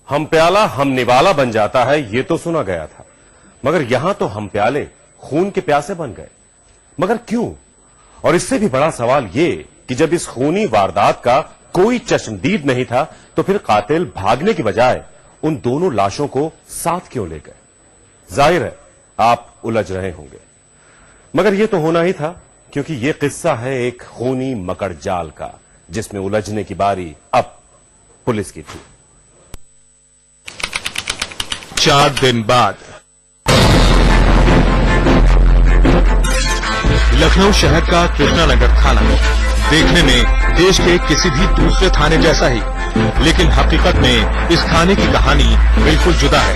हम प्याला हम निवाला बन जाता है, ये तो सुना गया था, मगर यहां तो हम प्याले खून के प्यासे बन गए। मगर क्यों? और इससे भी बड़ा सवाल ये कि जब इस खूनी वारदात का कोई चश्मदीद नहीं था, तो फिर कातिल भागने की बजाय उन दोनों लाशों को साथ क्यों ले गए? जाहिर है आप उलझ रहे होंगे, मगर यह तो होना ही था, क्योंकि यह किस्सा है एक खूनी मकड़जाल का, जिसमें उलझने की बारी अब पुलिस की थी। 4 दिन बाद लखनऊ शहर का कृष्णानगर थाना देखने में देश के किसी भी दूसरे थाने जैसा ही, लेकिन हकीकत में इस थाने की कहानी बिल्कुल जुदा है।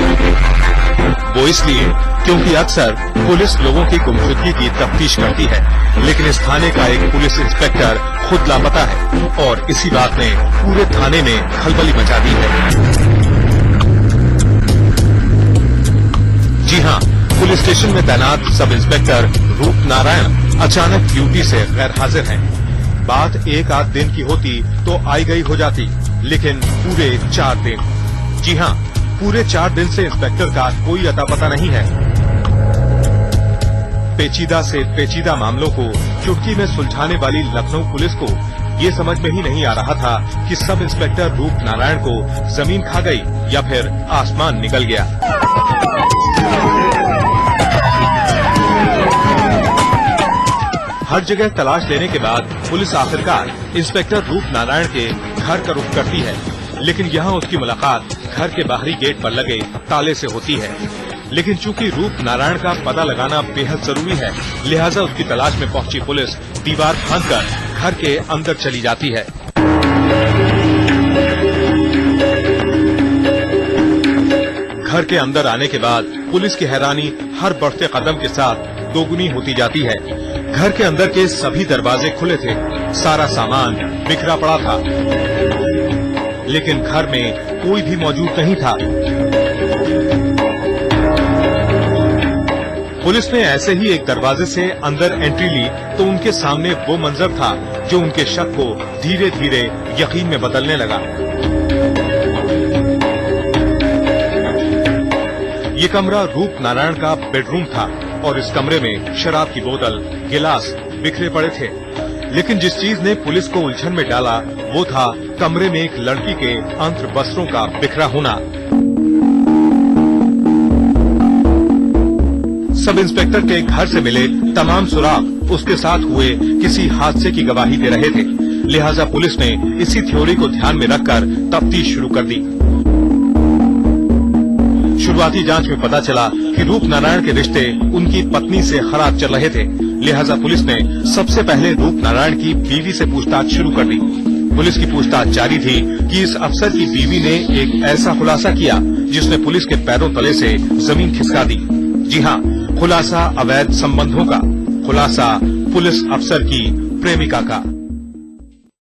वो इसलिए क्योंकि अक्सर पुलिस लोगों की गुमशुदगी की तफ्तीश करती है, लेकिन इस थाने का एक पुलिस इंस्पेक्टर खुद लापता है और इसी बात ने पूरे थाने में खलबली मचा दी है। जी हां, पुलिस स्टेशन में तैनात सब इंस्पेक्टर रूप नारायण अचानक ड्यूटी से गैर हाजिर हैं। बात एक आध दिन की होती तो आई गई हो जाती, लेकिन पूरे 4 दिन, जी हां, पूरे 4 दिन से इंस्पेक्टर का कोई अता पता नहीं है। पेचीदा से पेचीदा मामलों को चुटकी में सुलझाने वाली लखनऊ पुलिस को ये समझ में ही नहीं आ रहा था कि सब इंस्पेक्टर रूप नारायण को जमीन खा गई या फिर आसमान निकल गया। हर जगह तलाश लेने के बाद पुलिस आखिरकार इंस्पेक्टर रूप नारायण के घर का रुख करती है, लेकिन यहाँ उसकी मुलाकात घर के बाहरी गेट पर लगे ताले से होती है। लेकिन चूंकि रूप नारायण का पता लगाना बेहद जरूरी है, लिहाजा उसकी तलाश में पहुंची पुलिस दीवार फांदकर घर के अंदर चली जाती है। घर के अंदर आने के बाद पुलिस की हैरानी हर बढ़ते कदम के साथ दोगुनी होती जाती है। घर के अंदर के सभी दरवाजे खुले थे, सारा सामान बिखरा पड़ा था, लेकिन घर में कोई भी मौजूद नहीं था। पुलिस ने ऐसे ही एक दरवाजे से अंदर एंट्री ली तो उनके सामने वो मंजर था जो उनके शक को धीरे धीरे यकीन में बदलने लगा। ये कमरा रूप नारायण का बेडरूम था और इस कमरे में शराब की बोतल, गिलास बिखरे पड़े थे। लेकिन जिस चीज ने पुलिस को उलझन में डाला वो था कमरे में एक लड़की के अंत्र वस्त्रों का बिखरा होना। सब इंस्पेक्टर के घर से मिले तमाम सुराग उसके साथ हुए किसी हादसे की गवाही दे रहे थे, लिहाजा पुलिस ने इसी थ्योरी को ध्यान में रखकर तफ्तीश शुरू कर दी। शुरुआती जांच में पता चला कि रूप नारायण के रिश्ते उनकी पत्नी से खराब चल रहे थे, लिहाजा पुलिस ने सबसे पहले रूप नारायण की बीवी से पूछताछ शुरू कर दी। पुलिस की पूछताछ जारी थी कि इस अफसर की बीवी ने एक ऐसा खुलासा किया जिसने पुलिस के पैरों तले से जमीन खिसका दी। जी हां, खुलासा अवैध संबंधों का, खुलासा पुलिस अफसर की प्रेमिका का।